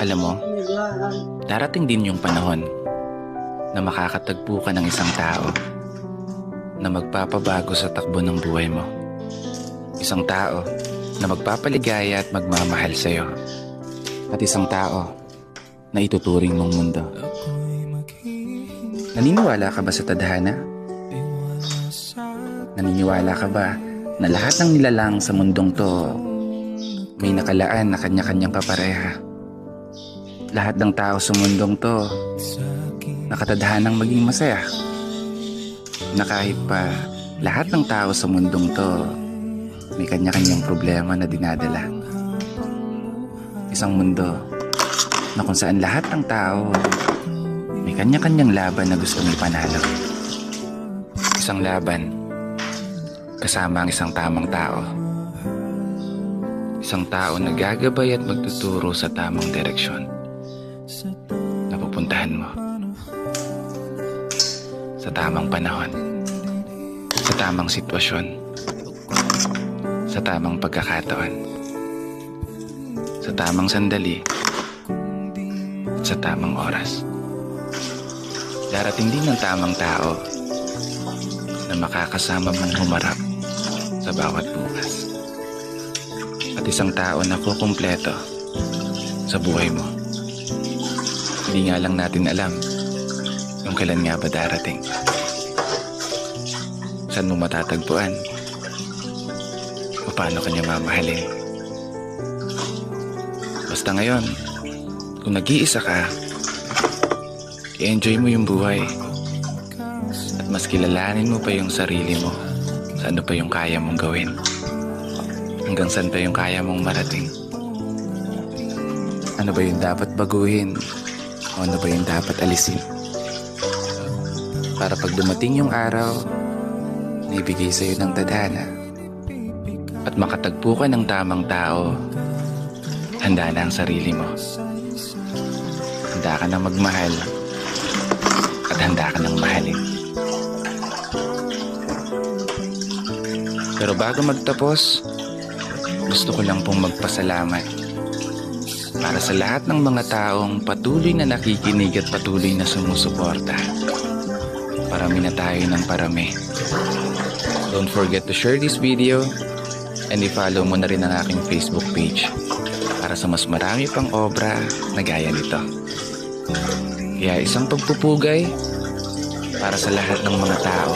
Alam mo, darating din yung panahon na makakatagpo ka ng isang tao na magpapabago sa takbo ng buhay mo. Isang tao na magpapaligaya at magmamahal sa'yo. At isang tao na ituturing mong mundo. Naniniwala ka ba sa tadhana? Naniniwala ka ba na lahat ng nilalang sa mundong to may nakalaan na kanya-kanyang kapareha? Lahat ng tao sa mundong to nakatadhanang maging masaya. Na kahit pa lahat ng tao sa mundong to may kanya-kanyang problema na dinadala. Isang mundo na kung saan lahat ng tao may kanya-kanyang laban na gustong ipanalo. Isang laban kasama ang isang tamang tao. Isang tao na gagabay at magtuturo sa tamang direksyon na pupuntahan mo sa tamang panahon, sa tamang sitwasyon, sa tamang pagkakataon, sa tamang sandali, sa tamang oras. Darating din ang tamang tao na makakasama mong humarap sa bawat bukas. At isang tao na kukumpleto sa buhay mo. Hindi nga lang natin alam kung kailan nga ba darating. Saan mo matatagpuan? O paano kanya mamahalin? Basta ngayon, kung nag-iisa ka, i-enjoy mo yung buhay. At mas kilalanin mo pa yung sarili mo sa ano pa yung kaya mong gawin. Hanggang saan pa yung kaya mong marating. Ano ba yung dapat baguhin? O ano ba yung dapat alisin? Para pag dumating yung araw na ibigay sa'yo ng tadhana at makatagpo ka ng tamang tao, handa na ang sarili mo. Handa ka na magmahal at handa ka nang mahalin. Pero bago magtapos, gusto ko lang pong magpasalamat para sa lahat ng mga taong patuloy na nakikinig at patuloy na sumusuporta. Parami na tayo ng parami. Don't forget to share this video and i-follow mo na rin ang aking Facebook page para sa mas marami pang obra na gaya nito. Kaya isang pagpupugay para sa lahat ng mga tao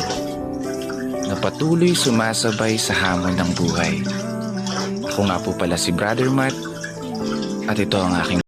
na patuloy sumasabay sa hamon ng buhay. Ako nga po pala si Brother Matt at ito ang aking